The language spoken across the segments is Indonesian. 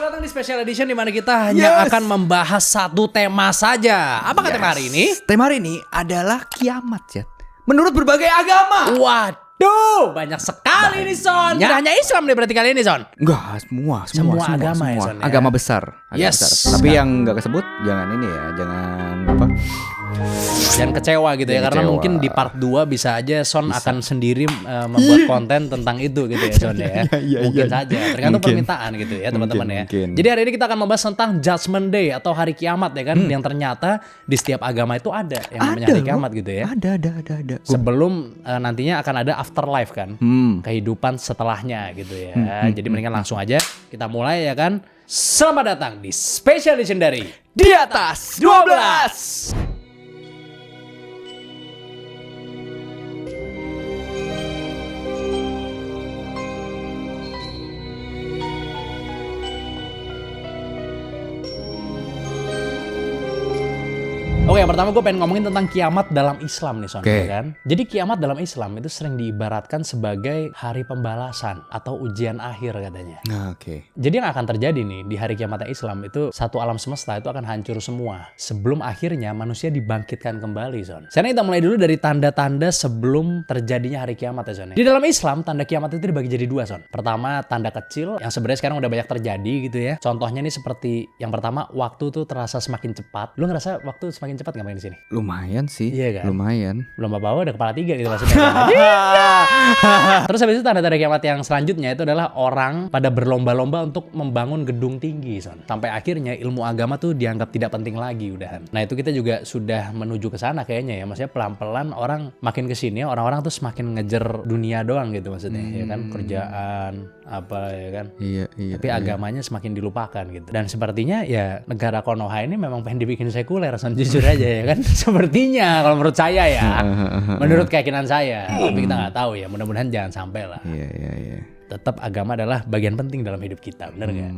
Selamat datang di special edition di mana kita hanya akan membahas satu tema saja. Apakah tema hari ini? Tema hari ini adalah kiamat, Jet. Menurut berbagai agama. Waduh, banyak sekali nih Son. Tidak hanya Islam nih berarti kali ini Son. Enggak, semua agama ya, Son, ya? Agama besar. Yes. Besar. Tapi yang enggak kesebut jangan ini ya, jangan apa? Jangan kecewa gitu ya, karena mungkin di part 2 bisa aja Son akan sendiri membuat konten tentang itu gitu ya Son ya. Mungkin saja, tergantung permintaan gitu ya teman-teman ya. Jadi hari ini kita akan membahas tentang Judgment Day atau hari kiamat ya kan, yang ternyata di setiap agama itu ada yang namanya hari kiamat gitu ya. Ada. Sebelum nantinya akan ada afterlife kan, kehidupan setelahnya gitu ya. Jadi mendingan langsung aja kita mulai ya kan. Selamat datang di Special Edition dari Di Atas 12. Oke, yang pertama gue pengen ngomongin tentang kiamat dalam Islam nih Son, Oke. ya kan? Jadi kiamat dalam Islam itu sering diibaratkan sebagai hari pembalasan atau ujian akhir katanya. Nah, oke. Jadi yang akan terjadi nih di hari kiamatnya Islam itu satu alam semesta itu akan hancur semua sebelum akhirnya manusia dibangkitkan kembali Son. Sekarang kita mulai dulu dari tanda-tanda sebelum terjadinya hari kiamat ya Son. Di dalam Islam tanda kiamat itu dibagi jadi dua Son. Pertama tanda kecil yang sebenarnya sekarang udah banyak terjadi gitu ya. Contohnya nih seperti yang pertama waktu tuh terasa semakin cepat. Lu ngerasa waktu semakin cepat nggak main di sini? Lumayan sih. Iya kan? Lumayan. Belum apa-apa udah kepala 3 gitu maksudnya. Terus habis itu tanda-tanda kiamat yang selanjutnya itu adalah orang pada berlomba-lomba untuk membangun gedung tinggi Son. Sampai akhirnya ilmu agama tuh dianggap tidak penting lagi udahan. Nah itu kita juga sudah menuju ke sana kayaknya ya. Maksudnya pelan-pelan orang makin kesini orang-orang tuh semakin ngejar dunia doang gitu maksudnya ya kan. Kerjaan apa ya kan. Iya. Tapi agamanya semakin dilupakan gitu. Dan sepertinya ya negara Konoha ini memang pengen dibikin sekuler Son, jujur aja ya kan. Sepertinya kalau menurut saya ya. Menurut keyakinan saya. Tapi kita nggak tahu ya. Mudah-mudahan jangan sampai lah. Iya. Tetap agama adalah bagian penting dalam hidup kita, bener nggak?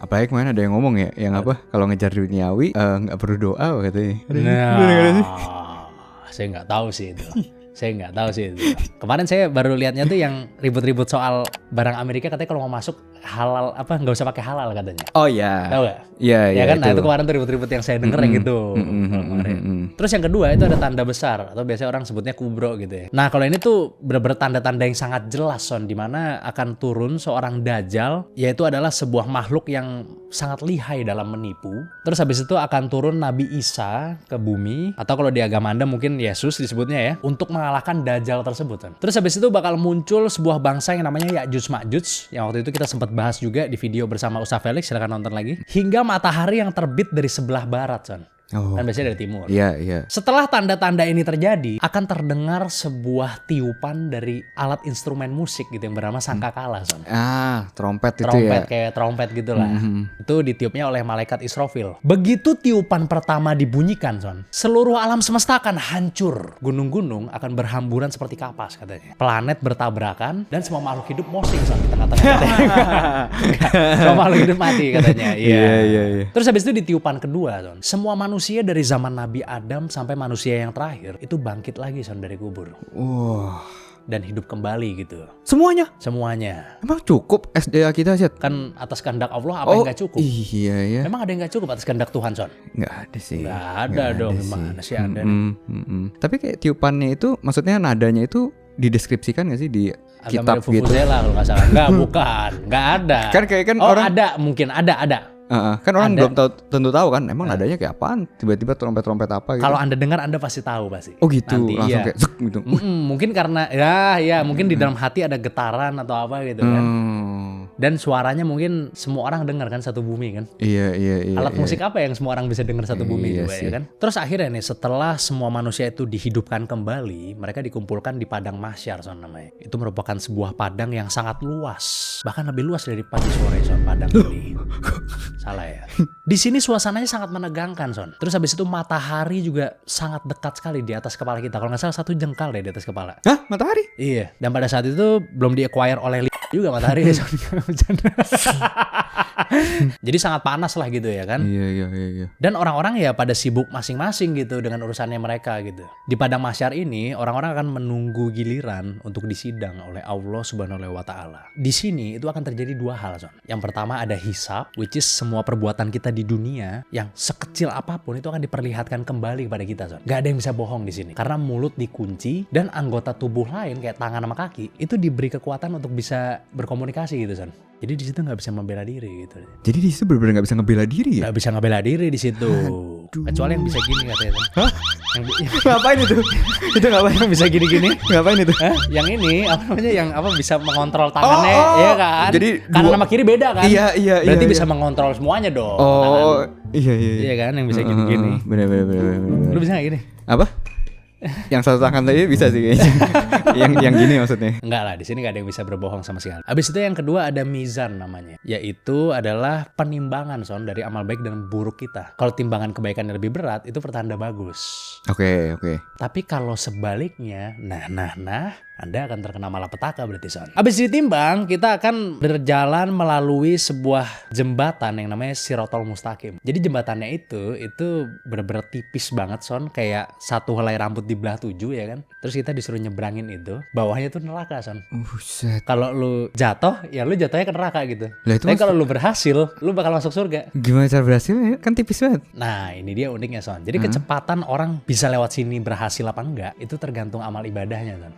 Apalagi kemarin ada yang ngomong ya, yang apa? Kalau ngejar duniawi nggak perlu doa katanya. Saya nggak tahu sih itu. Kemarin saya baru lihatnya tuh yang ribut-ribut soal barang Amerika katanya kalau mau masuk halal apa nggak usah pakai halal katanya. Oh iya. Tahu nggak? Iya. Ya kan, nah itu kemarin tuh ribut-ribut yang saya denger gitu. Terus yang kedua itu ada tanda besar atau biasanya orang sebutnya kubro gitu ya. Nah kalau ini tuh bener-bener tanda-tanda yang sangat jelas Son, dimana akan turun seorang dajjal, yaitu adalah sebuah makhluk yang sangat lihai dalam menipu. Terus habis itu akan turun Nabi Isa ke bumi, atau kalau di agama Anda mungkin Yesus disebutnya ya, untuk mengalahkan dajjal tersebut Son. Terus habis itu bakal muncul sebuah bangsa yang namanya Ya'juj Ma'juj, yang waktu itu kita sempat bahas juga di video bersama Ustaz Felix, silakan nonton lagi. Hingga matahari yang terbit dari sebelah barat Son. Oh. Kan biasanya dari timur. Iya. Setelah tanda-tanda ini terjadi, akan terdengar sebuah tiupan dari alat instrumen musik gitu yang bernama sangkakala Son. Trompet itu ya. Trompet kayak trompet gitulah. Itu ditiupnya oleh malaikat Israfil. Begitu tiupan pertama dibunyikan Son, seluruh alam semesta akan hancur. Gunung-gunung akan berhamburan seperti kapas katanya. Planet bertabrakan dan semua makhluk hidup mosing Son di tengah-tengah. Semua makhluk hidup mati katanya. Iya. Terus habis itu di tiupan kedua Son, semua manusia dari zaman Nabi Adam sampai manusia yang terakhir itu bangkit lagi Son dari kubur. Dan hidup kembali gitu. Semuanya. Emang Cukup SDA kita sih. kan atas kehendak Allah apa yang gak cukup? Iya ya. Emang ada yang gak cukup atas kehendak Tuhan Son? Nggak ada sih. Nggak ada dong, gimana sih ada? Tapi kayak tiupannya itu, maksudnya nadanya itu dideskripsikan nggak sih di kitab gitu? Vuvuzela kalau nggak salah. Nggak, bukan. Nggak ada. Kan kayak kan oh, orang ada, mungkin ada. Kan orang Ada. belum tentu tahu kan emang nadanya kayak apaan, tiba-tiba trompet apa gitu. Kalau Anda dengar Anda pasti tahu pasti. Oh gitu, Nanti, langsung iya. kayak zuk gitu. Mungkin karena ya mungkin di dalam hati ada getaran atau apa gitu kan. Dan suaranya mungkin semua orang dengar kan, satu bumi kan. Iya. Alat musik apa yang semua orang bisa dengar satu bumi juga ya kan. Terus akhirnya nih setelah semua manusia itu dihidupkan kembali, mereka dikumpulkan di padang mahsyar Son namanya. Itu merupakan sebuah padang yang sangat luas, bahkan lebih luas dari pagi sore Son padang ini. Salah ya. Di sini suasananya sangat menegangkan Son. Terus habis itu matahari juga sangat dekat sekali di atas kepala kita. Kalau nggak salah 1 jengkal deh di atas kepala. Hah, matahari? Iya. Dan pada saat itu belum di-acquire oleh juga matahari Son. Jadi sangat panas lah gitu ya kan. Iya. Dan orang-orang ya pada sibuk masing-masing gitu dengan urusannya mereka gitu. Di padang mahsyar ini orang-orang akan menunggu giliran untuk disidang oleh Allah Subhanahu wa taala. Di sini itu akan terjadi dua hal, Son. Yang pertama ada hisab, which is semua perbuatan kita di dunia yang sekecil apapun itu akan diperlihatkan kembali kepada kita, Son. Gak ada yang bisa bohong di sini. Karena mulut dikunci dan anggota tubuh lain kayak tangan sama kaki itu diberi kekuatan untuk bisa berkomunikasi gitu, Son. Jadi di situ nggak bisa membela diri gitu. Jadi di situ benar-benar nggak bisa ngebela diri ya? Nggak bisa ngebela diri di situ. Kecuali yang bisa gini katanya. Hah? Ngapain itu? Itu ngapain? Yang bisa gini-gini. Ngapain itu? Yang ini apa namanya? Yang apa bisa mengontrol tangannya, ya kan? Jadi kanan sama kiri beda kan? Iya. Berarti bisa mengontrol semuanya dong. Iya. Iya kan? Yang bisa gini-gini. Bener. Lu bisa nggak gini? Apa? Yang satu tangan tadi bisa sih kayaknya. yang gini maksudnya. Enggak lah, di sini nggak ada yang bisa berbohong sama sekali. Abis itu yang kedua ada mizan namanya, yaitu adalah penimbangan Son dari amal baik dan buruk kita. Kalau timbangan kebaikan yang lebih berat itu pertanda bagus. Oke. Tapi kalau sebaliknya, Anda akan terkena malapetaka berarti Son. Abis ditimbang, kita akan berjalan melalui sebuah jembatan yang namanya Sirotol Mustaqim. Jadi jembatannya itu bener-bener tipis banget Son, kayak satu helai rambut dibelah 7 ya kan. Terus kita disuruh nyebrangin itu, bawahnya tuh neraka Son. Buset. Kalau lu jatuh, ya lu jatuhnya ke neraka gitu. Lah, itu tapi kalau lu berhasil, lu bakal masuk surga. Gimana cara berhasilnya? Kan tipis banget. Nah, ini dia uniknya Son. Jadi kecepatan orang bisa lewat sini berhasil apa enggak, itu tergantung amal ibadahnya Son.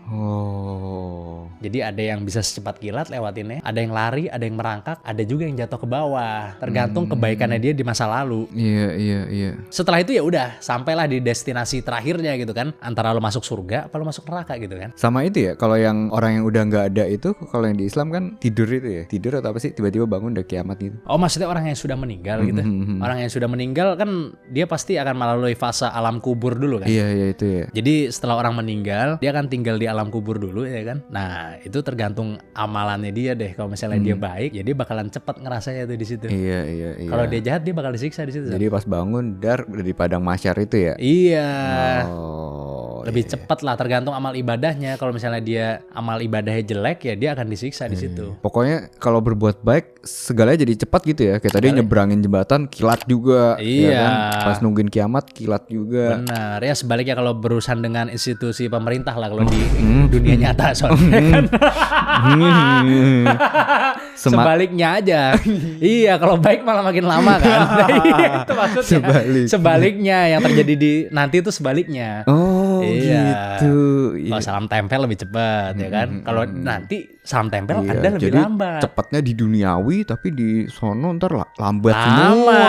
Jadi ada yang bisa secepat kilat lewatinnya, ada yang lari, ada yang merangkak, ada juga yang jatuh ke bawah. Tergantung kebaikannya dia di masa lalu. Iya. Setelah itu ya udah, sampailah di destinasi terakhirnya gitu kan. Antara lu masuk surga apa lu masuk neraka gitu kan. Sama itu ya, kalau yang orang yang udah nggak ada itu, kalau yang di Islam kan tidur itu ya. Tidur atau apa sih, tiba-tiba bangun udah kiamat gitu. Oh, maksudnya orang yang sudah meninggal gitu. Orang yang sudah meninggal kan dia pasti akan melalui fase alam kubur dulu kan. Iya itu ya. Jadi setelah orang meninggal, dia akan tinggal di alam kubur dulu ya kan. Nah, itu tergantung amalannya dia deh. Kalau misalnya dia baik, ya dia bakalan cepat ngerasanya tuh di situ. Iya. Kalau dia jahat, dia bakal disiksa di situ. Jadi pas bangun udah di padang mahsyar itu ya. Iya. Lebih Iya. cepat lah, tergantung amal ibadahnya. Kalau misalnya dia amal ibadahnya jelek, ya dia akan disiksa di situ. Pokoknya kalau berbuat baik segalanya jadi cepat gitu ya. Kayak tadi nyebrangin jembatan kilat juga. Iya. Ya kan? Pas nungguin kiamat kilat juga. Benar. Ya sebaliknya kalau berurusan dengan institusi pemerintah lah kalau di dunia nyata soalnya kan. Sebaliknya aja. Iya, kalau baik malah makin lama kan. Iya, itu maksudnya. Sebaliknya yang terjadi di nanti itu sebaliknya. Oh, iya. gitu. Kalau salam tempel lebih cepat ya kan. Kalau nanti salam tempel Iya, Anda lebih jadi lambat. cepatnya di duniawi tapi di sono ntar lambat Lama, semua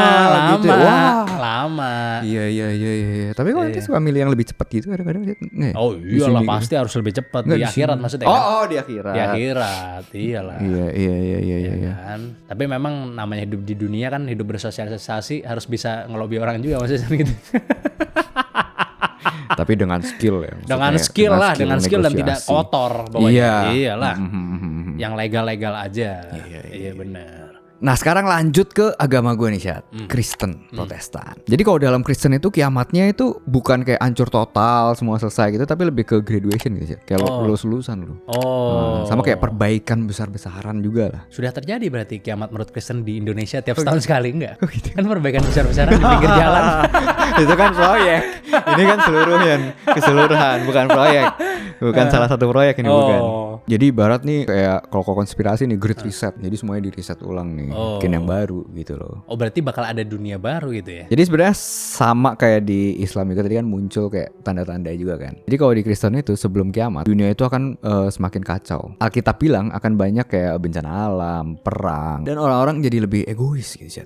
gitu. Wah. lama. Iya. Tapi kok nanti suka milih yang lebih cepat gitu kadang-kadang sih? Oh iyalah pasti harus lebih cepat di akhirat maksudnya kan. Oh, di akhirat. Di akhirat, iyalah. Iya. Kan? Tapi memang namanya hidup di dunia kan hidup bersosialisasi harus bisa ngelobi orang juga maksudnya gitu. Tapi dengan skill ya. Dengan skill dan tidak kotor pokoknya. Iyalah. Yang legal-legal aja. Iya benar. Nah sekarang lanjut ke agama gue nih Syat, Kristen, Protestan. Jadi kalau dalam Kristen itu kiamatnya itu bukan kayak hancur total semua selesai gitu, tapi lebih ke graduation gitu Syat. Kayak lulus-lulusan lu. Sama kayak perbaikan besar-besaran juga lah. Sudah terjadi berarti kiamat menurut Kristen di Indonesia tiap setahun sekali enggak? Kan perbaikan besar-besaran di pinggir jalan. Itu kan proyek. Ini kan keseluruhan, bukan proyek. Bukan salah satu proyek ini bukan. Jadi ibarat nih kayak kalau konspirasi nih Great Reset. Jadi semuanya di reset ulang nih. Bikin yang baru gitu loh. Oh berarti bakal ada dunia baru gitu ya? Jadi sebenarnya sama kayak di Islam itu tadi kan muncul kayak tanda-tanda juga kan. Jadi kalau di Kristen itu sebelum kiamat dunia itu akan semakin kacau. Alkitab bilang akan banyak kayak bencana alam, perang, dan orang-orang jadi lebih egois gitu.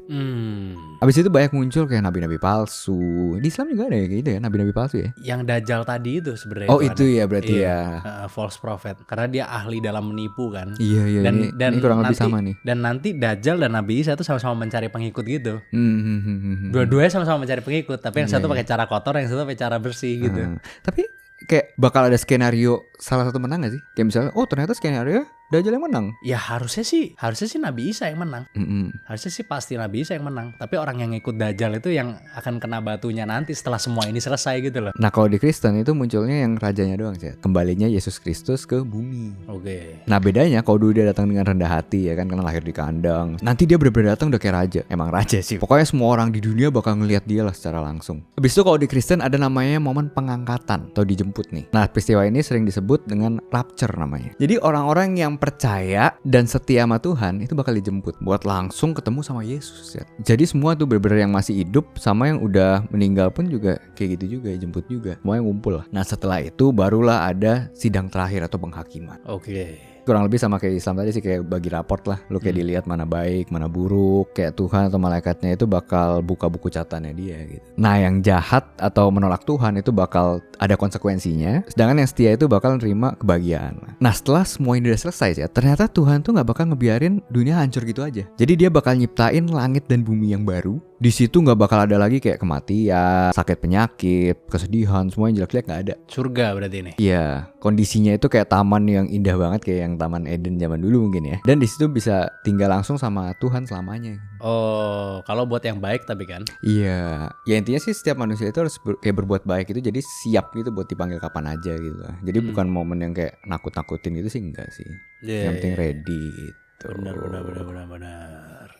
Abis itu banyak muncul kayak nabi-nabi palsu. Di Islam juga ada ya kayak gitu ya, nabi-nabi palsu ya. Yang Dajjal tadi itu sebenarnya. Oh itu ya berarti ya. False prophet. Karena dia ahli dalam menipu kan. Iya. Dan ini kurang lebih sama nih. Dan nanti Dajjal dan Nabi Isa itu sama-sama mencari pengikut gitu. Dua-duanya sama-sama mencari pengikut, tapi yang satu pakai cara kotor, yang satu pakai cara bersih gitu. Tapi kayak bakal ada skenario salah satu menang gak sih? Kayak misalnya, oh ternyata skenario Dajjal yang menang. Ya harusnya sih Nabi Isa yang menang. Harusnya sih pasti Nabi Isa yang menang. Tapi orang yang ikut Dajjal itu yang akan kena batunya nanti setelah semua ini selesai gitu loh. Nah kalau di Kristen itu munculnya yang rajanya doang sih. Kembalinya Yesus Kristus ke bumi. Oke. Nah bedanya kalau dulu dia datang dengan rendah hati ya kan, karena lahir di kandang. Nanti dia benar-benar datang udah kayak raja. Emang raja sih. Pokoknya semua orang di dunia bakal ngelihat dia lah secara langsung. Habis itu kalau di Kristen ada namanya momen pengangkatan atau dijemput nih. Nah peristiwa ini sering disebut dengan rapture namanya. Jadi orang-orang yang percaya dan setia sama Tuhan itu bakal dijemput buat langsung ketemu sama Yesus ya. Jadi semua tuh bener-bener yang masih hidup sama yang udah meninggal pun juga kayak gitu juga, jemput juga. Semuanya ngumpul lah. Nah setelah itu barulah ada sidang terakhir atau penghakiman. Oke. Kurang lebih sama kayak Islam tadi sih, kayak bagi raport lah. Lu kayak dilihat mana baik, mana buruk. Kayak Tuhan atau malaikatnya itu bakal buka buku catatannya dia gitu. Nah yang jahat atau menolak Tuhan itu bakal ada konsekuensinya. Sedangkan yang setia itu bakal nerima kebahagiaan. Nah setelah semua ini udah selesai ya, ternyata Tuhan tuh gak bakal ngebiarin dunia hancur gitu aja. Jadi dia bakal nyiptain langit dan bumi yang baru. Di situ nggak bakal ada lagi kayak kematian, sakit penyakit, kesedihan, semua yang jelek-jelek nggak ada. Surga berarti ini. Iya, kondisinya itu kayak taman yang indah banget, kayak yang Taman Eden zaman dulu mungkin ya. Dan di situ bisa tinggal langsung sama Tuhan selamanya. Oh, kalau buat yang baik tapi kan. Iya, ya intinya sih setiap manusia itu harus kayak berbuat baik itu, jadi siap gitu buat dipanggil kapan aja gitu. Jadi bukan momen yang kayak nakut-nakutin gitu sih, enggak sih. Yeah, yang penting ready gitu. Benar.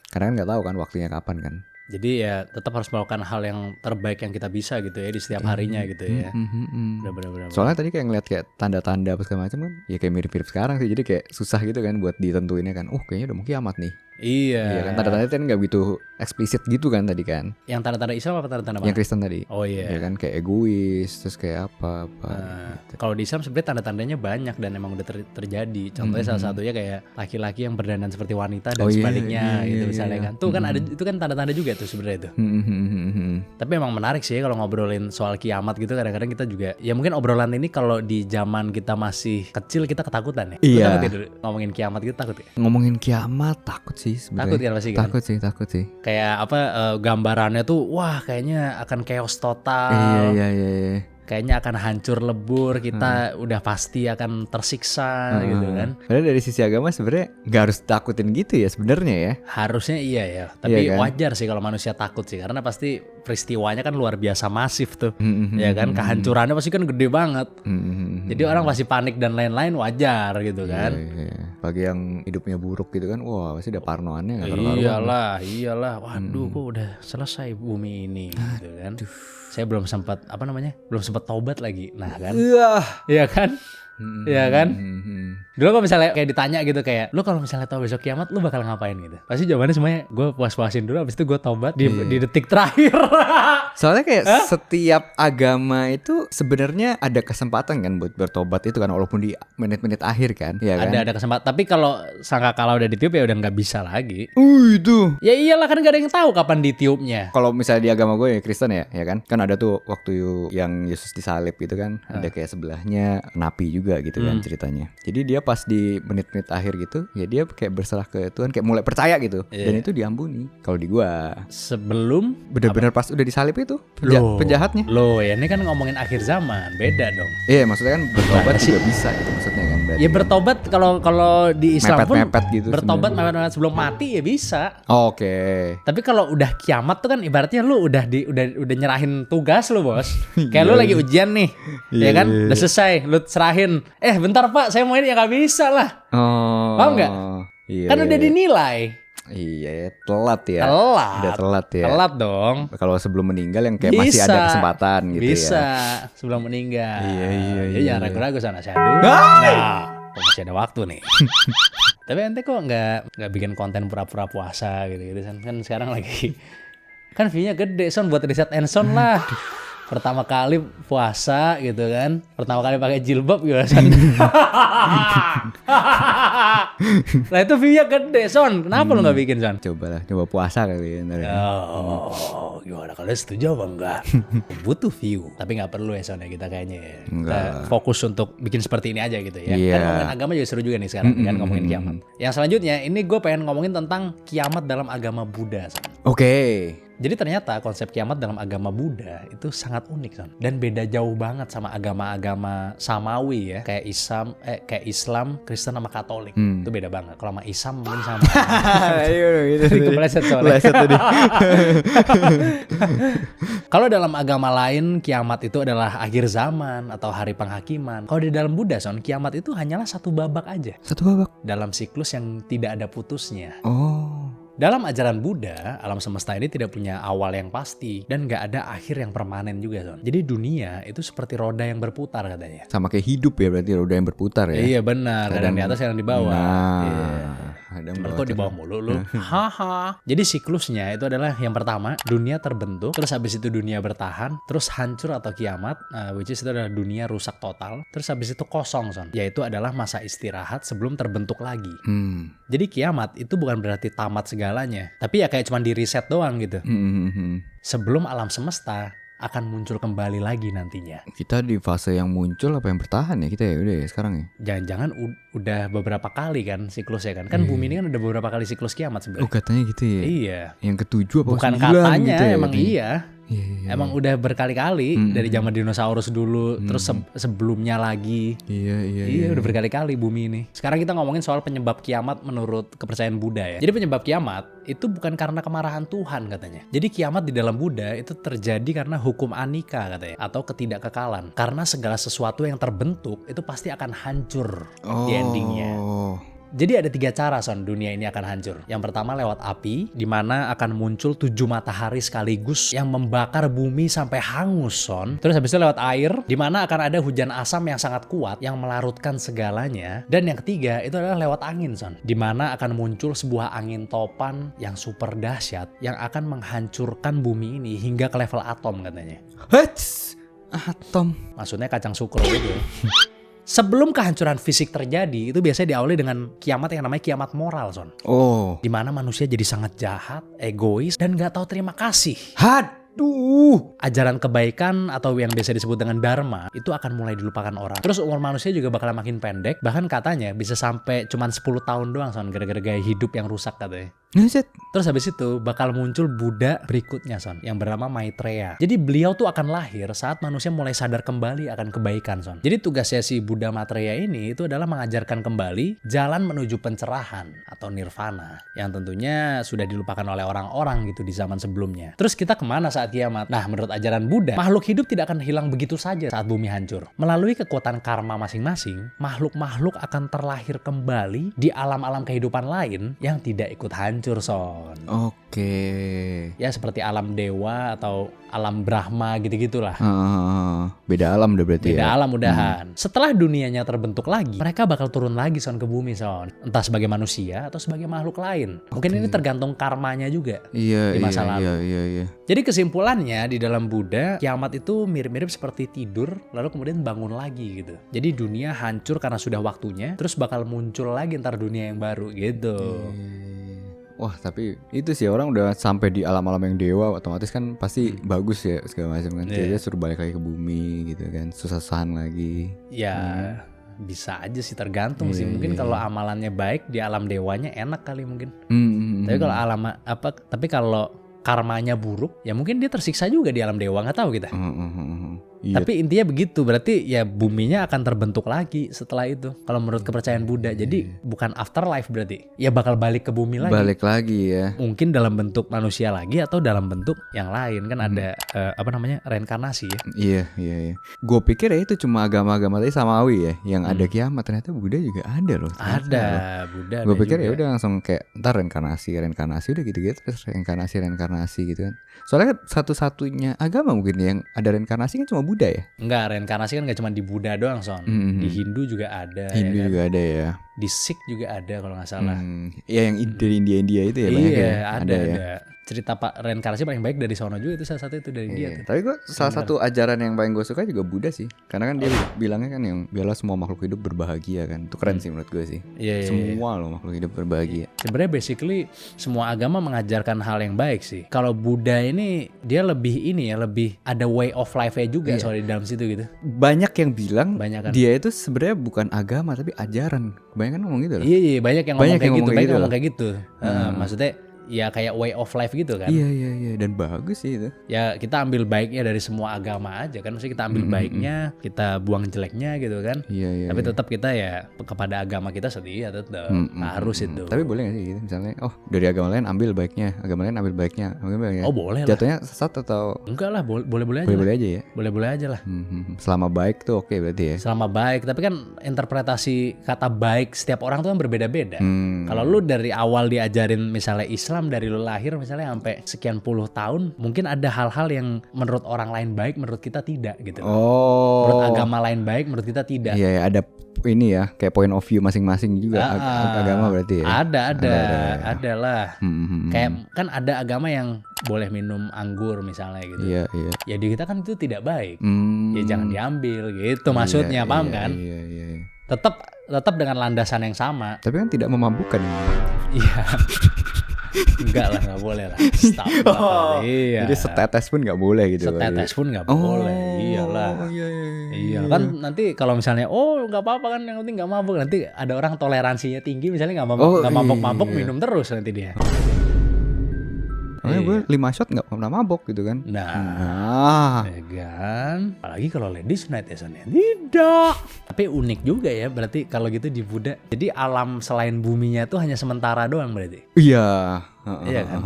Karena kan nggak tahu kan waktunya kapan kan. Jadi ya tetap harus melakukan hal yang terbaik yang kita bisa gitu ya di setiap harinya gitu ya. Benar. Soalnya tadi kayak ngeliat kayak tanda-tanda apa segala macam kan, ya kayak mirip-mirip sekarang sih. Jadi kayak susah gitu kan buat ditentuinnya kan. Kayaknya udah mau kiamat nih. Iya. Kan tanda-tandanya kan nggak begitu eksplisit gitu kan tadi kan. Yang tanda-tanda Islam apa tanda-tanda mana? Yang Kristen tadi. Oh iya. Ya kan kayak egois, terus kayak apa. Gitu. Kalau di Islam sebenarnya tanda-tandanya banyak dan emang udah terjadi. Contohnya salah satunya kayak laki-laki yang berdandan seperti wanita dan sebaliknya gitu misalnya kan. Tuh kan ada itu kan tanda-tanda juga tuh sebenarnya itu. Tapi emang menarik sih kalau ngobrolin soal kiamat gitu, kadang-kadang kita juga ya mungkin obrolan ini kalau di zaman kita masih kecil kita ketakutan ya. Iya. Takut ya dulu ngomongin kiamat gitu, takut ya? Ngomongin kiamat takut sih sebenarnya. Takut kan pasti kan? Takut sih. Kayak apa gambarannya tuh wah kayaknya akan chaos total. Iya. Kayaknya akan hancur lebur, kita udah pasti akan tersiksa gitu kan. Padahal dari sisi agama sebenarnya nggak harus takutin gitu ya sebenarnya ya. Harusnya iya ya, tapi Iya kan? wajar sih kalau manusia takut sih, karena pasti peristiwanya kan luar biasa masif tuh, ya kan, kehancurannya pasti kan gede banget. Jadi orang pasti panik dan lain-lain, wajar gitu kan. Iya. Bagi yang hidupnya buruk gitu kan, wah pasti ada parnoannya nggak karuan. Iyalah, waduh kok udah selesai bumi ini gitu kan. Saya belum sempat taubat lagi. Nah kan. Iya kan? Iya kan? Dulu kalau misalnya kayak ditanya gitu kayak, lu kalau misalnya tahu besok kiamat lu bakal ngapain gitu? Pasti jawabannya semuanya gue puas-puasin dulu, habis itu gue taubat di detik terakhir. Soalnya kayak setiap agama itu sebenarnya ada kesempatan kan buat bertobat itu kan, walaupun di menit-menit akhir kan. Ya kan? Ada kesempatan, tapi kalau sangkakala udah ditiup ya udah nggak bisa lagi. Itu. Ya iyalah, kan gak ada yang tahu kapan ditiupnya. Kalau misalnya di agama gue ya Kristen ya kan ada tuh waktu yang Yesus disalib gitu kan, ada kayak sebelahnya napi juga gitu kan ceritanya. Jadi dia pas di menit-menit akhir gitu, ya dia kayak berserah ke Tuhan, kayak mulai percaya gitu. Dan itu diampuni. Kalau di gua sebelum bener-bener pas udah disalib itu penjahatnya. Loh ya ini kan ngomongin akhir zaman, beda dong. Iya maksudnya kan bertobat juga bisa gitu maksudnya kan. Ya bertobat kalau di Islam mepet gitu, bertobat mepet sebelum mati ya bisa. Oke. Tapi kalau udah kiamat tuh kan ibaratnya lu udah nyerahin tugas lu, Bos. Kayak lu lagi ujian nih. Ya kan? Udah selesai, lu serahin. Bentar Pak, saya mau ini ya, gak bisa lah. Paham gak? Iya, kan udah dinilai. Iya, telat ya. Udah telat ya. Telat dong. Kalau sebelum meninggal yang kayak masih ada kesempatan gitu ya. Bisa, sebelum meninggal. Iya. Jangan ragu-ragu sana saya dulu. Nah, masih ada waktu nih. Tapi ente kok nggak bikin konten pura-pura puasa gitu kan sekarang lagi kan view-nya gede Son, buat riset Enson lah. Pertama kali puasa gitu kan, pertama kali pakai jilbab gitu Son. Nah itu view-nya gede Son, kenapa lu nggak bikin Son? Coba puasa kali ya. Gimana, kalian setuju apa enggak? Butuh view, tapi nggak perlu ya Son ya kita kayaknya ya. Kita fokus untuk bikin seperti ini aja gitu ya. Kan ngomongin agama juga seru juga nih sekarang kan, ngomongin kiamat. Yang selanjutnya ini gue pengen ngomongin tentang kiamat dalam agama Buddha Son. Oke. Jadi ternyata konsep kiamat dalam agama Buddha itu sangat unik kan, dan beda jauh banget sama agama-agama samawi ya, kayak Islam, Kristen sama Katolik. Itu beda banget. Kalau sama Islam mungkin sama. Itu kepleset soalnya. Kalau dalam agama lain kiamat itu adalah akhir zaman atau hari penghakiman. Kalau di dalam Buddha Son, kiamat itu hanyalah satu babak aja. Satu babak. Dalam siklus yang tidak ada putusnya. Oh. Dalam ajaran Buddha, alam semesta ini tidak punya awal yang pasti dan nggak ada akhir yang permanen juga, Son. Jadi dunia itu seperti roda yang berputar katanya. Sama kayak hidup ya, berarti roda yang berputar ya. Iya benar, kadang di atas kadang di bawah. Nah, kok di bawah mulu lu. Haha. Jadi siklusnya itu adalah yang pertama, dunia terbentuk, terus habis itu dunia bertahan, terus hancur atau kiamat, which is itu adalah dunia rusak total, terus habis itu kosong, Son. Yaitu adalah masa istirahat sebelum terbentuk lagi. Jadi kiamat itu bukan berarti tamat segalanya, tapi ya kayak cuma di reset doang gitu. Sebelum alam semesta akan muncul kembali lagi nantinya. Kita di fase yang muncul apa yang bertahan ya kita ya udah ya sekarang ya. Jangan-jangan udah beberapa kali kan siklusnya kan. Kan bumi ini kan udah beberapa kali siklus kiamat sebenarnya. Oh katanya gitu ya. Iya. Yang ketujuh apa bukan 9 katanya gitu ya, emang berarti. iya. Emang udah berkali-kali dari zaman dinosaurus dulu, terus sebelumnya lagi. Iya, udah berkali-kali bumi ini. Sekarang kita ngomongin soal penyebab kiamat menurut kepercayaan Buddha ya. Jadi penyebab kiamat itu bukan karena kemarahan Tuhan katanya. Jadi kiamat di dalam Buddha itu terjadi karena hukum anika katanya, atau ketidakkekalan. Karena segala sesuatu yang terbentuk itu pasti akan hancur di endingnya. Jadi ada 3 cara Son dunia ini akan hancur. Yang pertama lewat api, di mana akan muncul 7 matahari sekaligus yang membakar bumi sampai hangus Son. Terus habis itu lewat air, di mana akan ada hujan asam yang sangat kuat yang melarutkan segalanya. Dan yang ketiga itu adalah lewat angin Son, di mana akan muncul sebuah angin topan yang super dahsyat yang akan menghancurkan bumi ini hingga ke level atom katanya. Hets! Atom. Maksudnya kacang sukro gitu. Sebelum kehancuran fisik terjadi, itu biasanya diawali dengan kiamat yang namanya kiamat moral, Son. Oh. Di mana manusia jadi sangat jahat, egois, dan gak tahu terima kasih. Aduh. Ajaran kebaikan atau yang biasa disebut dengan dharma itu akan mulai dilupakan orang. Terus umur manusia juga bakal makin pendek. Bahkan katanya bisa sampai cuman 10 tahun doang, Son, gara-gara gaya hidup yang rusak katanya. Terus habis itu bakal muncul Buddha berikutnya Son, yang bernama Maitreya. Jadi beliau tuh akan lahir saat manusia mulai sadar kembali akan kebaikan Son. Jadi tugasnya si Buddha Maitreya ini itu adalah mengajarkan kembali jalan menuju pencerahan atau nirvana, yang tentunya sudah dilupakan oleh orang-orang gitu di zaman sebelumnya. Terus kita kemana saat kiamat? Nah, menurut ajaran Buddha, makhluk hidup tidak akan hilang begitu saja saat bumi hancur. Melalui kekuatan karma masing-masing, makhluk-makhluk akan terlahir kembali di alam-alam kehidupan lain yang tidak ikut hancur Son. Oke. Ya seperti alam dewa atau alam Brahma gitu-gitulah. Beda alam udah berarti Beda ya. alam udahan. Setelah dunianya terbentuk lagi, mereka bakal turun lagi Son ke bumi Son. Entah sebagai manusia atau sebagai makhluk lain. Mungkin ini tergantung karmanya juga di masa lalu. Iya. Jadi kesimpulannya di dalam Buddha, kiamat itu mirip-mirip seperti tidur lalu kemudian bangun lagi gitu. Jadi dunia hancur karena sudah waktunya, terus bakal muncul lagi ntar dunia yang baru gitu. Wah tapi itu sih orang udah sampai di alam-alam yang dewa, otomatis kan pasti bagus ya segala macam kan. Dia suruh balik lagi ke bumi gitu kan, susah-susahan lagi. Ya bisa aja sih, tergantung sih. Mungkin kalau amalannya baik di alam dewanya enak kali mungkin. Tapi kalau tapi kalau karmanya buruk, ya mungkin dia tersiksa juga di alam dewa, nggak tahu kita. Iya. Tapi intinya begitu, berarti ya buminya akan terbentuk lagi setelah itu. Kalau menurut kepercayaan Buddha, jadi bukan afterlife berarti. Ya bakal balik ke bumi lagi. Balik lagi ya. Mungkin dalam bentuk manusia lagi atau dalam bentuk yang lain kan ada reinkarnasi ya. Iya. Gue pikir ya itu cuma agama-agama tadi samawi ya, yang ada kiamat. Ternyata Buddha juga ada loh. Ada Buddha. Gue pikir ya udah langsung kayak ntar reinkarnasi udah gitu-gitu terus reinkarnasi gitu kan. Soalnya kan satu-satunya agama mungkin yang ada reinkarnasi kan cuma Buddha ya? Enggak, reinkarnasi kan gak cuma di Buddha doang Son. Di Hindu juga ada. Hindu ya kan? juga ada ya. Di Sikh juga ada kalau gak salah. Ya yang dari India itu ya banyak ya. Ada. Cerita reinkarnasi paling baik dari sono juga itu, salah satu itu dari dia tuh. Tapi gue salah satu ajaran yang paling gue suka juga Buddha sih. Karena kan dia bilangnya kan yang biarlah semua makhluk hidup berbahagia kan. Itu keren sih menurut gue sih. Semua loh makhluk hidup berbahagia. Sebenarnya basically semua agama mengajarkan hal yang baik sih. Kalau Buddha ini dia lebih lebih ada way of life-nya juga soal di dalam situ gitu. Banyak yang bilang dia itu sebenarnya bukan agama tapi ajaran. Kebanyakan ngomong gitu loh. Iya, banyak yang ngomong kayak gitu. Maksudnya ya kayak way of life gitu kan. Iya dan bagus sih itu. Ya kita ambil baiknya dari semua agama aja kan, maksudnya kita ambil baiknya, kita buang jeleknya gitu kan. Iya. Tapi tetap kita ya kepada agama kita setia tetap harus itu. Tapi boleh nggak sih gitu misalnya, oh dari agama lain ambil baiknya, agama lain ambil baiknya. Oh boleh lah. Jatuhnya sesat atau? Enggak lah, boleh-boleh aja. Boleh-boleh aja ya. Boleh-boleh aja lah. Selama baik tuh oke berarti ya. Selama baik, tapi kan interpretasi kata baik setiap orang tuh kan berbeda-beda. Kalau lu dari awal diajarin misalnya Islam dari lu lahir misalnya sampai sekian puluh tahun, mungkin ada hal-hal yang menurut orang lain baik, menurut kita tidak gitu. Menurut agama lain baik, menurut kita tidak. Iya, ada ini ya, kayak point of view masing-masing juga agama berarti ya. Ada lah. Kayak kan ada agama yang boleh minum anggur misalnya gitu. Iya. Ya di kita kan itu tidak baik. Ya jangan diambil gitu maksudnya, paham kan? Iya. Tetap dengan landasan yang sama. Tapi kan tidak memabukkan. Iya. Enggak lah, nggak boleh lah. Stop. Iya. Jadi setetes pun nggak boleh gitu. Setetes pun nggak boleh. Iyalah. Iya. Kan nanti kalau misalnya nggak apa-apa kan, yang penting nggak mabuk, nanti ada orang toleransinya tinggi misalnya nggak mabuk minum terus nanti dia. Gue 5 shot gak pernah mabok gitu kan. Nah. Ya kan. Apalagi kalau ladies night ya Son. Tidak. Tapi unik juga ya berarti kalau gitu di Buddha. Jadi alam selain buminya itu hanya sementara doang berarti. Iya. Iya kan.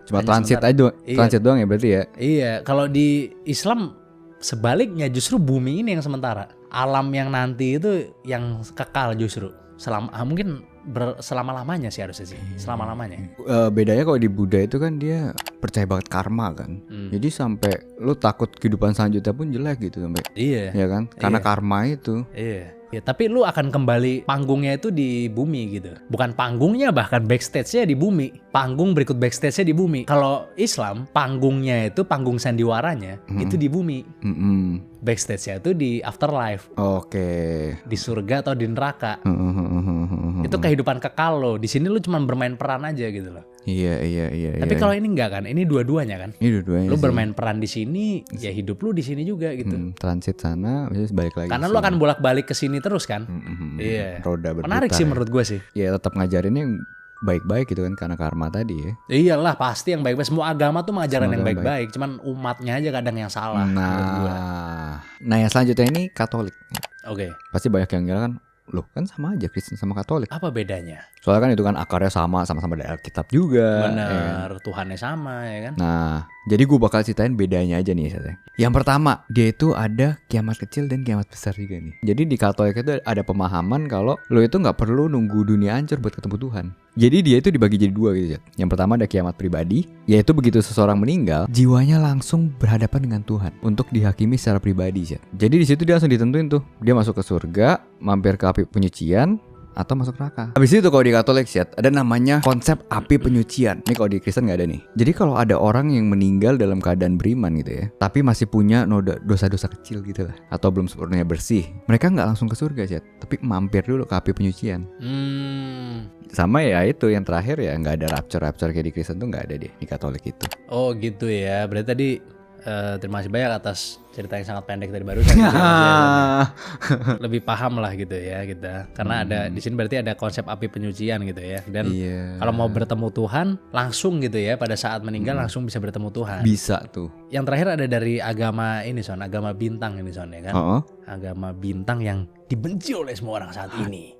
Cuma transit aja. Transit doang ya berarti ya. Iya. Kalau di Islam sebaliknya justru bumi ini yang sementara. Alam yang nanti itu yang kekal justru. Mungkin selama-lamanya sih harusnya sih. Selama-lamanya. Bedanya kalau di Buddha itu kan dia percaya banget karma kan. Jadi sampai lu takut kehidupan selanjutnya pun jelek gitu sampai. Iya. Ya kan? Karena karma itu. Iya. Ya, tapi lu akan kembali panggungnya itu di bumi gitu. Bukan panggungnya, bahkan backstage-nya di bumi. Panggung berikut backstage-nya di bumi. Kalau Islam, panggungnya itu panggung sandiwaranya itu di bumi. Backstage-nya itu di afterlife. Oke. Di surga atau di neraka. Itu kehidupan kekal lo. Di sini lu cuma bermain peran aja gitu loh. Iya. Tapi kalau ini enggak kan? Ini dua-duanya kan? Ini dua-duanya. Lu bermain peran di sini, ya hidup lu di sini juga gitu. Transit sana, terus balik lagi. Karena lu akan bolak-balik ke sini terus kan? Iya. Roda berputar. Menarik sih menurut gue sih. Ya tetap ngajarinnya baik-baik gitu kan karena karma tadi ya. Iyalah pasti yang baik-baik. Semua agama tuh mengajarin yang baik-baik. Cuman umatnya aja kadang yang salah. Nah yang selanjutnya ini Katolik. Oke. Pasti banyak yang bilang kan, loh kan sama aja Kristen sama Katolik. Apa bedanya? Soalnya kan itu kan akarnya sama-sama dari Alkitab juga. Bener, Tuhannya sama ya kan. Nah, jadi gue bakal ceritain bedanya aja nih Seth. Yang pertama, dia itu ada kiamat kecil dan kiamat besar juga nih. Jadi di Katolik itu ada pemahaman kalau lo itu gak perlu nunggu dunia hancur buat ketemu Tuhan. Jadi dia itu dibagi jadi dua gitu Seth. Yang pertama ada kiamat pribadi, yaitu begitu seseorang meninggal, jiwanya langsung berhadapan dengan Tuhan untuk dihakimi secara pribadi Seth. Jadi di situ dia langsung ditentuin tuh, dia masuk ke surga, mampir ke api penyucian, atau masuk neraka. Habis itu kalau di Katolik ada namanya konsep api penyucian. Ini kalau di Kristen nggak ada nih. Jadi kalau ada orang yang meninggal dalam keadaan beriman gitu ya, tapi masih punya dosa-dosa kecil gitu lah, atau belum sepenuhnya bersih, mereka nggak langsung ke surga tapi mampir dulu ke api penyucian. Sama ya itu yang terakhir ya, nggak ada rapture kayak di Kristen tuh nggak ada deh di Katolik itu. Oh gitu ya. Berarti tadi terima kasih banyak atas cerita yang sangat pendek tadi barusan. Lebih paham lah gitu ya kita. Karena ada di sini berarti ada konsep api penyucian gitu ya. Dan kalau mau bertemu Tuhan langsung gitu ya, pada saat meninggal langsung bisa bertemu Tuhan. Bisa tuh. Yang terakhir ada dari agama ini Son, agama bintang ini Son ya kan. Agama bintang yang dibenci oleh semua orang saat ini.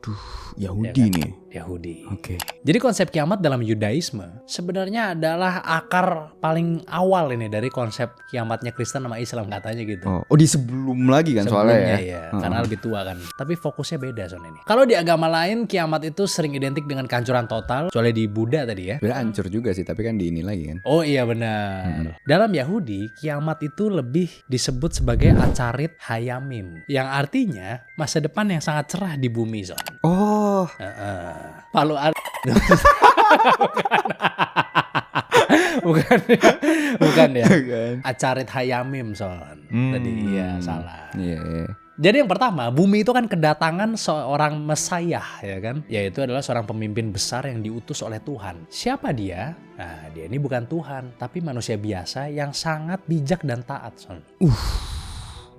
Yahudi ya kan? Nih. Yahudi. Oke. Jadi konsep kiamat dalam Yudaisme sebenarnya adalah akar paling awal ini dari konsep kiamatnya Kristen sama Islam katanya gitu. Oh di sebelum lagi kan soalnya ya. Karena lebih tua kan. Tapi fokusnya beda Son ini. Kalau di agama lain kiamat itu sering identik dengan kehancuran total. Soalnya di Buddha tadi ya. Beda hancur juga sih, tapi kan di ini lagi kan. Oh iya benar. Dalam Yahudi kiamat itu lebih disebut sebagai acarit hayamim, yang artinya masa depan yang sangat cerah di bumi Son. Oh. Bukan ya. Acarit hayamim Son. Tadi ya salah. Iya. Jadi yang pertama, bumi itu kan kedatangan seorang Mesiah ya kan. Yaitu adalah seorang pemimpin besar yang diutus oleh Tuhan. Siapa dia? Nah, dia ini bukan Tuhan, tapi manusia biasa yang sangat bijak dan taat Son.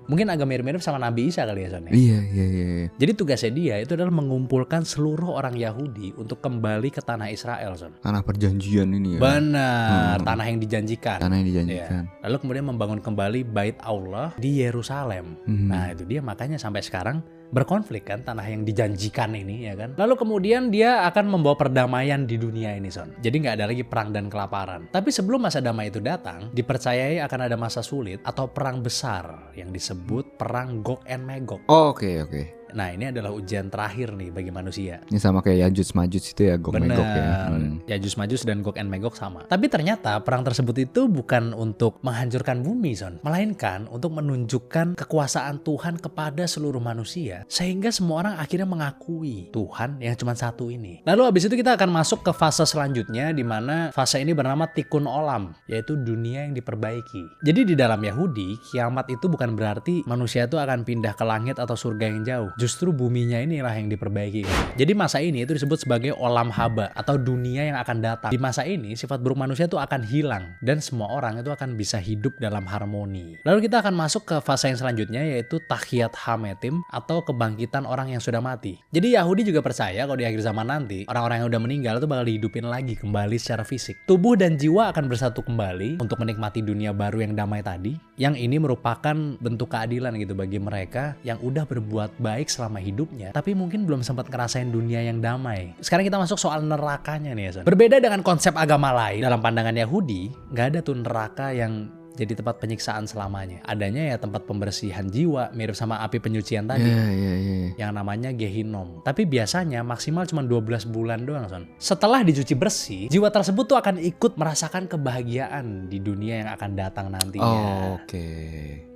Mungkin agak mirip-mirip sama Nabi Isa kali ya Son. Iya, iya, iya. Jadi tugasnya dia itu adalah mengumpulkan seluruh orang Yahudi untuk kembali ke tanah Israel, Son. Tanah perjanjian ini ya. Benar, tanah yang dijanjikan. Tanah yang dijanjikan. Ya. Lalu kemudian membangun kembali Bait Allah di Yerusalem. Nah, itu dia makanya sampai sekarang berkonflik kan tanah yang dijanjikan ini ya kan. Lalu kemudian dia akan membawa perdamaian di dunia ini Son. Jadi nggak ada lagi perang dan kelaparan. Tapi sebelum masa damai itu datang, dipercayai akan ada masa sulit atau perang besar yang disebut perang Gog and Magog. Oh, oke. Nah, ini adalah ujian terakhir nih bagi manusia. Ini sama kayak Yajuj Majuj itu ya, Gog Magog ya. Yajuj Majuj dan Gog and Magog sama. Tapi ternyata perang tersebut itu bukan untuk menghancurkan bumi, Son. Melainkan untuk menunjukkan kekuasaan Tuhan kepada seluruh manusia. Sehingga semua orang akhirnya mengakui Tuhan yang cuma satu ini. Lalu abis itu kita akan masuk ke fase selanjutnya, di mana fase ini bernama Tikkun Olam, yaitu dunia yang diperbaiki. Jadi di dalam Yahudi, kiamat itu bukan berarti manusia itu akan pindah ke langit atau surga yang jauh. Justru buminya inilah yang diperbaiki. Jadi masa ini itu disebut sebagai Olam Haba atau dunia yang akan datang. Di masa ini sifat buruk manusia itu akan hilang dan semua orang itu akan bisa hidup dalam harmoni. Lalu kita akan masuk ke fase yang selanjutnya, yaitu Tahyat Hametim atau kebangkitan orang yang sudah mati. Jadi Yahudi juga percaya kalau di akhir zaman nanti orang-orang yang udah meninggal itu bakal dihidupin lagi kembali secara fisik. Tubuh dan jiwa akan bersatu kembali untuk menikmati dunia baru yang damai tadi. Yang ini merupakan bentuk keadilan gitu bagi mereka yang udah berbuat baik selama hidupnya, tapi mungkin belum sempat ngerasain dunia yang damai. Sekarang kita masuk soal nerakanya nih ya Son. Berbeda dengan konsep agama lain, dalam pandangan Yahudi nggak ada tuh neraka yang jadi tempat penyiksaan selamanya. Adanya ya tempat pembersihan jiwa, mirip sama api penyucian tadi. Yang namanya Gehinom. Tapi biasanya maksimal cuma 12 bulan doang, Son. Setelah dicuci bersih, jiwa tersebut tuh akan ikut merasakan kebahagiaan di dunia yang akan datang nantinya.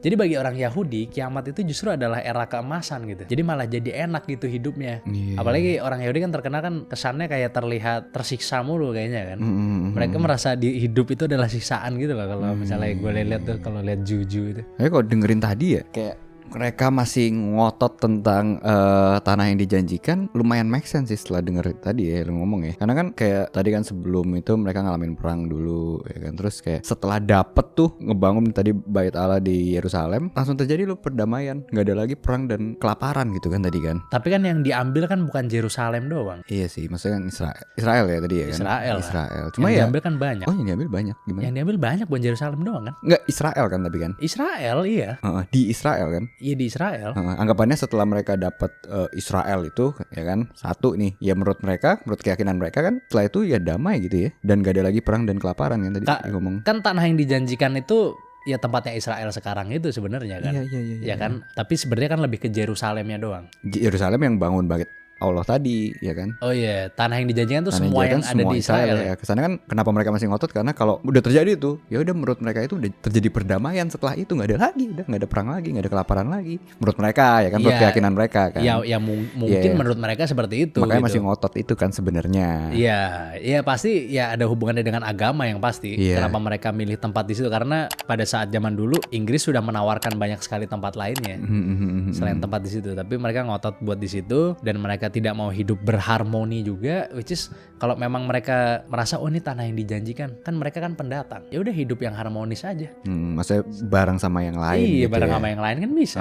Jadi bagi orang Yahudi, kiamat itu justru adalah era keemasan gitu. Jadi malah jadi enak gitu hidupnya. Apalagi orang Yahudi kan terkenal kan kesannya kayak terlihat tersiksa mulu kayaknya kan. Mereka merasa di hidup itu adalah siksaan gitu loh. Kalau misalnya gue lihat tuh, kalau lihat Juju itu. Kalau dengerin tadi ya, kayak mereka masih ngotot tentang tanah yang dijanjikan, lumayan make sense sih setelah denger tadi ya lu ngomong ya. Karena kan kayak tadi kan sebelum itu mereka ngalamin perang dulu ya kan. Terus kayak setelah dapet tuh ngebangun tadi Bait Allah di Yerusalem, langsung terjadi loh perdamaian. Gak ada lagi perang dan kelaparan gitu kan tadi kan. Tapi kan yang diambil kan bukan Yerusalem doang. Iya sih, maksudnya kan Israel ya tadi ya kan. Israel. Cuma yang ya diambil kan banyak. Oh, yang diambil banyak gimana? Yang diambil banyak bukan Yerusalem doang kan? Enggak, Israel kan tapi kan. Israel iya. Di Israel kan. Iya di Israel. Anggapannya setelah mereka dapat Israel itu ya kan, satu nih ya menurut mereka, menurut keyakinan mereka kan setelah itu ya damai gitu ya, dan gak ada lagi perang dan kelaparan kan tadi ngomong. Kan tanah yang dijanjikan itu ya tempatnya Israel sekarang itu sebenarnya kan. Iya kan. Tapi sebenarnya kan lebih ke Yerusalemnya doang. Yerusalem yang bangun Bait Allah tadi ya kan. Oh iya, tanah yang dijanjikan tuh semua yang ada di Israel ya. Kesana kan kenapa mereka masih ngotot, karena kalau udah terjadi tuh ya udah menurut mereka itu udah terjadi perdamaian, setelah itu nggak ada lagi, udah nggak ada perang lagi, nggak ada kelaparan lagi menurut mereka ya kan, menurut keyakinan mereka kan. Ya mungkin menurut mereka seperti itu. Makanya gitu. masih ngotot itu kan sebenarnya. Iya pasti ya ada hubungannya dengan agama yang pasti. Kenapa mereka milih tempat di situ, karena pada saat zaman dulu Inggris sudah menawarkan banyak sekali tempat lainnya selain tempat di situ, tapi mereka ngotot buat di situ dan mereka tidak mau hidup berharmoni juga, which is kalau memang mereka merasa oh ini tanah yang dijanjikan, kan mereka kan pendatang, ya udah hidup yang harmonis aja. Maksudnya bareng sama yang lain. Iya gitu bareng ya? Sama yang lain kan bisa.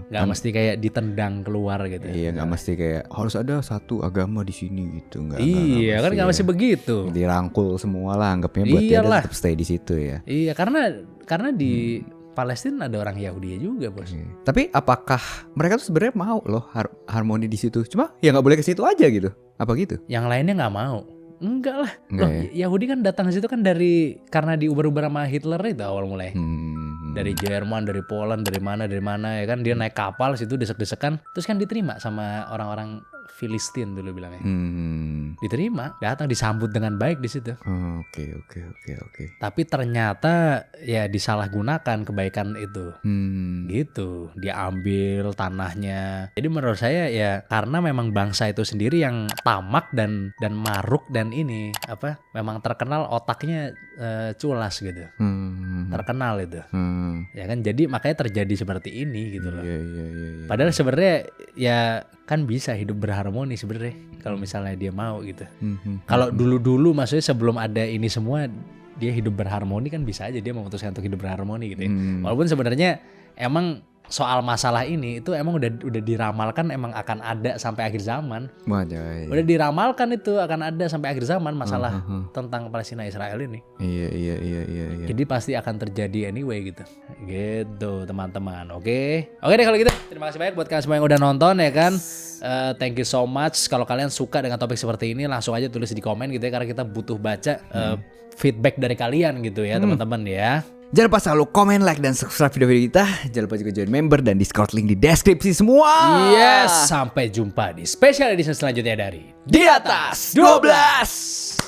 Nggak mesti kayak ditendang keluar gitu. Iya nggak mesti kayak harus ada satu agama di sini gitu. Iya kan nggak mesti begitu. Dirangkul semua lah anggapnya buat dia tetap stay di situ ya. Iya karena di Palestina ada orang Yahudi juga bos. Tapi apakah mereka tuh sebenarnya mau loh harmoni di situ? Cuma ya nggak boleh ke situ aja gitu? Apa gitu? Yang lainnya nggak mau. Enggak lah. Enggak, loh, Yahudi kan datang ke situ kan karena diuber-uber sama Hitler itu awal mulai. Dari Jerman, dari Poland, dari mana ya kan, dia naik kapal situ desek-desekan, terus kan diterima sama orang-orang Filistin dulu bilangnya. Diterima, datang disambut dengan baik di situ. Oke. Tapi ternyata ya disalahgunakan kebaikan itu. Gitu, diambil tanahnya. Jadi menurut saya ya karena memang bangsa itu sendiri yang tamak dan maruk dan ini memang terkenal otaknya culas gitu. Terkenal itu. Ya kan, jadi makanya terjadi seperti ini gitu loh. Iya. Padahal sebenarnya ya kan bisa hidup berharmoni sebenarnya kalau misalnya dia mau gitu. Kalau dulu maksudnya sebelum ada ini semua dia hidup berharmoni kan bisa aja dia memutuskan untuk hidup berharmoni gitu ya. Walaupun sebenarnya emang soal masalah ini itu emang udah diramalkan emang akan ada sampai akhir zaman. Udah diramalkan itu akan ada sampai akhir zaman masalah tentang Palestina Israel ini. Iya. Jadi pasti akan terjadi anyway gitu. Gitu teman-teman. Oke deh kalau gitu. Terima kasih banyak buat kalian semua yang udah nonton ya kan. Thank you so much. Kalau kalian suka dengan topik seperti ini langsung aja tulis di komen gitu ya karena kita butuh baca feedback dari kalian gitu ya teman-teman ya. Jangan lupa selalu komen, like, dan subscribe video kita. Jangan lupa juga join member dan Discord, link di deskripsi semua. Yes, sampai jumpa di special edition selanjutnya dari Di Atas 12.